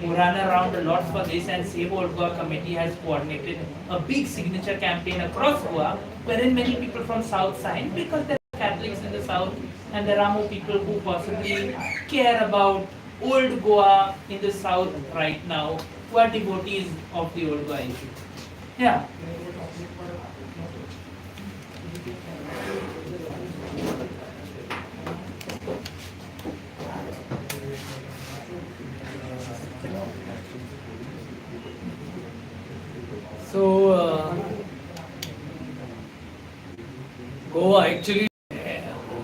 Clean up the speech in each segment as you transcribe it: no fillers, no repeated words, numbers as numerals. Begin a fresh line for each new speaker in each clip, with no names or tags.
who run around a lot for this, and Save Old Goa committee has coordinated a big signature campaign across Goa, wherein many people from South signed because there are Catholics in the South and there are more people who possibly care about Old Goa in the South right now, who are devotees of the Old Goa issue. Yeah.
So, Goa actually,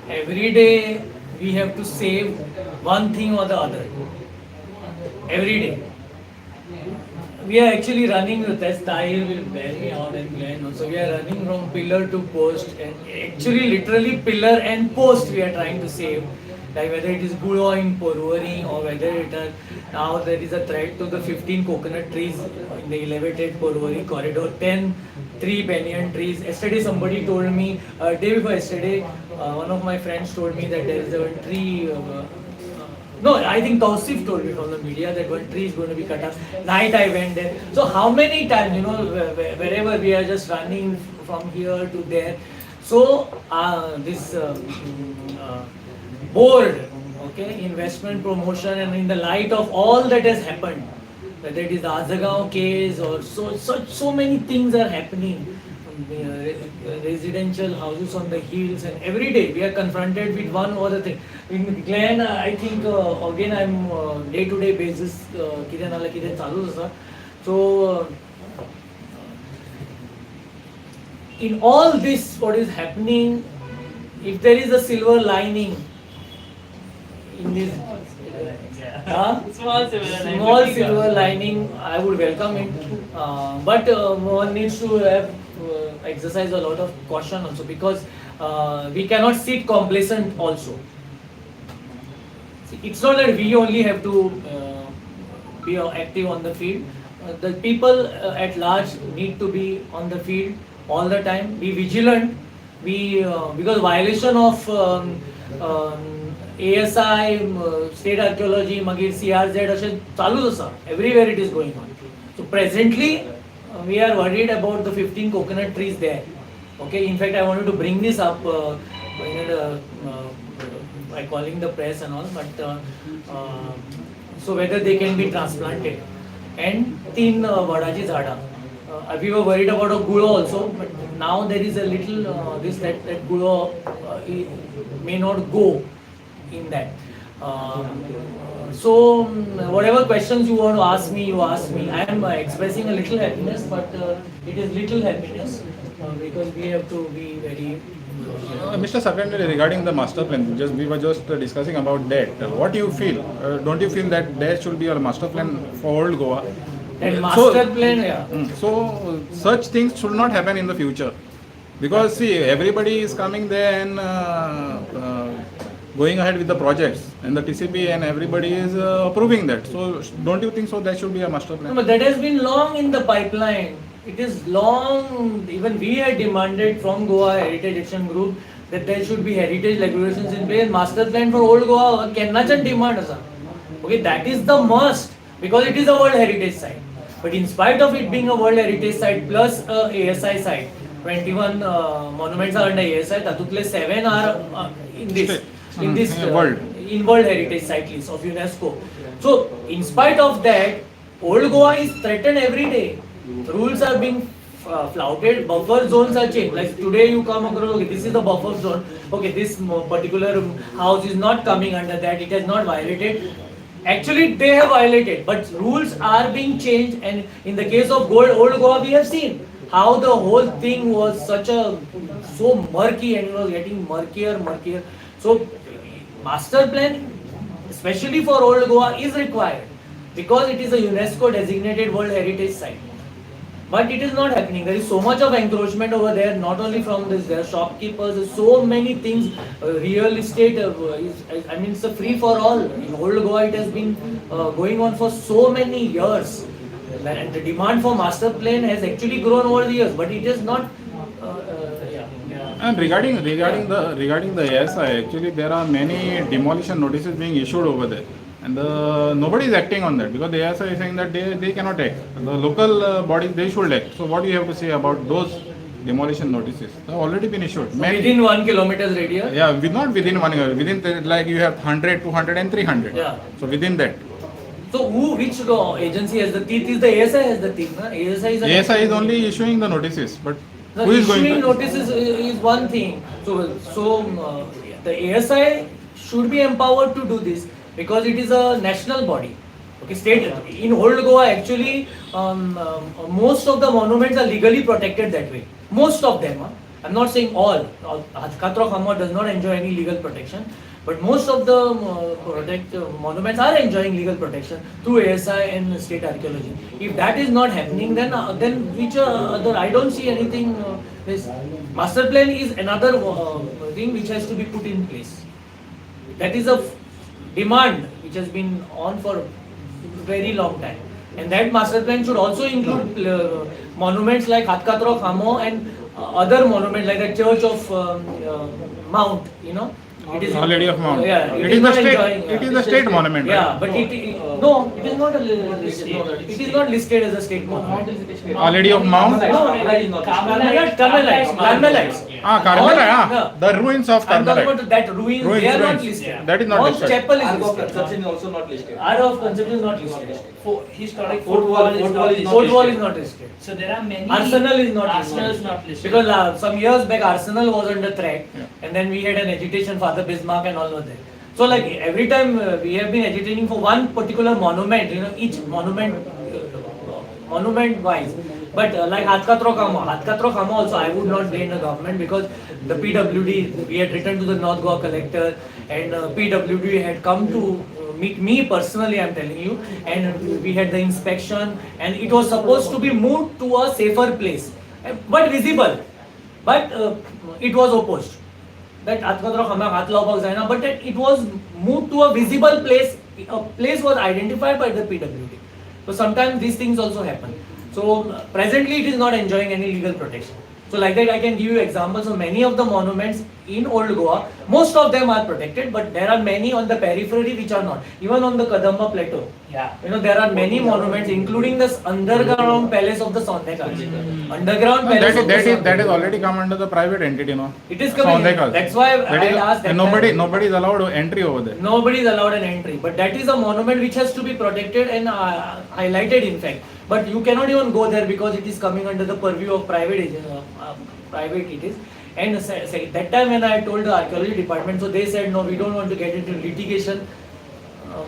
every day we have to save one thing or the other. Every day. We are actually running with test. Tahir will bear me out and Glenn also. We are running from pillar to post, and actually, literally, pillar and post we are trying to save. Like whether it is Gulo in Porvorim or whether it are now there is a threat to the 15 coconut trees in the elevated Porvorim corridor, 10 three banyan trees. Yesterday, somebody told me, day before yesterday, one of my friends told me that there is a tree. No, I think Tausif told me from the media that one tree is going to be cut off. Night I went there. So how many times, wherever we are just running from here to there. So this board, okay, investment promotion, and in the light of all that has happened, whether it is the Azagaon case or so many things are happening. Residential houses on the hills, and every day we are confronted with one or other thing. In Glen, I think again I'm day-to-day basis कितें नाल्यार कितें चालूच आसा. So in all this, what is happening, if there is a silver lining in this small silver lining, I would welcome it. But one needs to have exercise a lot of caution also, because we cannot sit complacent also. See, it's not that we only have to be active on the field. The people at large need to be on the field all the time, be vigilant, because violation of ASI, state archaeology, Magir CRZ, अशें चालूच आसा. Everywhere it is going on. So presently, we are worried about the 15 coconut trees there. Okay, in fact, I wanted to bring this up by calling the press and all, but so whether they can be transplanted. And 3 vadaची झाडा. We were worried about a gulo also, but now there is a little that gulo may not go in that. So whatever questions you want to ask me, you ask me. I am expressing a little happiness, but it is little happiness because we have to be very.
Mr. Sakhardande, regarding the master plan, we were just discussing about that. What do you feel? Don't you feel that there should be a master plan for Old Goa?
And master plan, yeah.
So such things should not happen in the future, because see, everybody is coming there and going ahead with the projects, and the TCP and everybody is approving that. So don't you think so? That should be a master plan.
No, but that has been long in the pipeline. It is long. Even we had demanded from Goa Heritage Action Group that there should be heritage regulations in place. Master plan for Old Goa, Kennachan demand asa. Okay, that is the must, because it is a World Heritage Site. But in spite of it being a World Heritage Site plus a ASI site, 21 monuments are under ASI. Tatuthle 7 are in this World Heritage Site list of UNESCO. So in spite of that, Old Goa is threatened every day. Rules are being flouted, buffer zones are changed. Like today you come across, okay, this is the buffer zone. Okay, this particular house is not coming under that, it has not violated. Actually, they have violated, but rules are being changed. And in the case of Old Goa, we have seen how the whole thing was so murky, and it was getting murkier. So, master plan, especially for Old Goa, is required because it is a UNESCO designated World Heritage Site. But it is not happening. There is so much of encroachment over there, not only from this, there are shopkeepers, there's so many things. Real estate, it's a free for all. In Old Goa, it has been going on for so many years. And the demand for master plan has actually grown over the years, but it is not.
And regarding the ASI, actually there are many demolition notices being issued over there. and nobody is acting on that because the ASI is saying that they cannot act. The local bodies, they should act. So what do you have to say about those demolition notices? They have already been issued.
Within 1 kilometer's radius?
Yeah, not within 1 year. Within like you have 100, 200 and 300.
Yeah.
So within that.
So which agency has the teeth? Is the ASI has the teeth? No?
ASI is only issuing the notices, but
the
who is going
issuing
to?
notices is one thing. So the ASI should be empowered to do this because it is a national body. Okay, state in Old Goa actually most of the monuments are legally protected that way. Most of them. I'm not saying all. Katra Khamma does not enjoy any legal protection. But most of the monuments are enjoying legal protection through ASI and state archaeology. If that is not happening, then which other? I don't see anything. This master plan is another thing which has to be put in place. That is a demand which has been on for very long time, and that master plan should also include monuments like Hatkatra Khamo and other monuments like the Church of Mount. You know. It is
Our Lady of Mount.
Yeah,
it is the state. It is the state monument.
Yeah,
right?
but it is not it is not listed as a state monument.
Our Lady of Mount.
Carmelites.
Carmelite. The ruins of
I'm talking
Carmelite.
about that ruins. They are not listed.
That is not
Mount
listed.
Chapel is
Ark of
listed.
Conception is also not listed.
Ark of Conception is not listed.
Historic
Fort Wall is not listed.
Fort Wall is not listed.
So there are many.
Arsenal is not
Arsenal
listed.
is not listed.
Because some years back Arsenal was under threat,
Yeah.
and then we had an agitation, Father Bismarck and all of that. So like every time we have been agitating for one particular monument, you know, each monument wise. But like Hatkatra Khama also, I would not blame the government because the PWD, we had written to the North Goa collector, and PWD had come to meet me personally, I'm telling you, and we had the inspection, and it was supposed to be moved to a safer place, but visible, but it was opposed. That Hatkatra Khama Hath Laubak Zaina, but that it was moved to a visible place. A place was identified by the PWD. So sometimes these things also happen. So presently it is not enjoying any legal protection. So like that I can give you examples of many of the monuments in Old Goa. Most of them are protected, but there are many on the periphery which are not. Even on the Kadamba plateau.
Yeah.
You know, there are many monuments, including this underground palace of the Sondekals. Underground palace of the Sondekals.
That is already come under the private entity, no?
It is coming.
Sondekals.
That's why
That
I
is-
asked that
and nobody is allowed entry over there.
Nobody is allowed an entry, but that is a monument which has to be protected and highlighted in fact. But you cannot even go there because it is coming under the purview of private it is. And that time when I told the archaeology department, so they said no, we don't want to get into litigation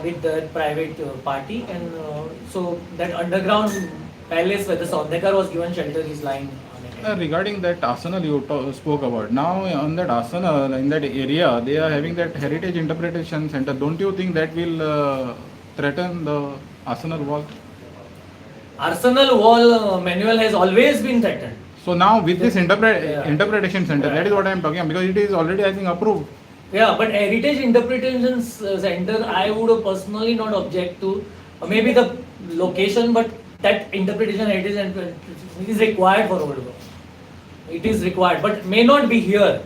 with the private party, and so that underground palace where the Sondekar was given shelter is lying on it.
Regarding that arsenal you spoke about, now on that arsenal in that area they are having that heritage interpretation center. Don't you think that will threaten the arsenal wall?
Arsenal wall manual has always been threatened.
So now with this
Yeah.
interpretation center, that is what I am talking about, because it is already I think approved.
Yeah, but heritage interpretation center, I would personally not object to. Maybe the location, but that interpretation heritage is required for Old Goa. It is required, but may not be here.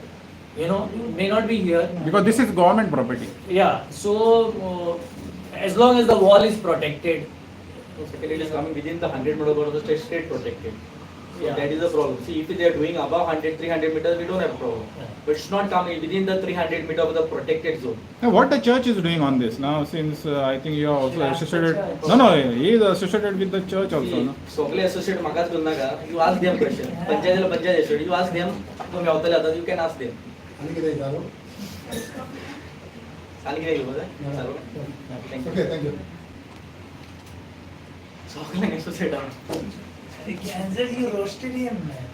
You know, may not be here.
Because this is government property.
Yeah, so as long as the wall is protected.
So second, it is coming within the 100 meter of the state protected. So
Yeah.
that is the problem. See, if they are doing above 100, 300 meters, we don't have a problem.
Yeah.
But it's not coming within the 300 meter of the protected zone.
Now what the church is doing on this now, since I think you are also
Yeah,
associated.
the church.
No, he is associated with the church also. No?
Sogli associate makas gunaga, you ask them question. Panchayat associate, you ask them. तुम्ही अवतले आता, you can ask them.
आणि किती झालं?
चालेल की नाही बोला? चालेल. Thank you.
Okay thank you.
Sogli associate.
Kansas, you roasted him, man.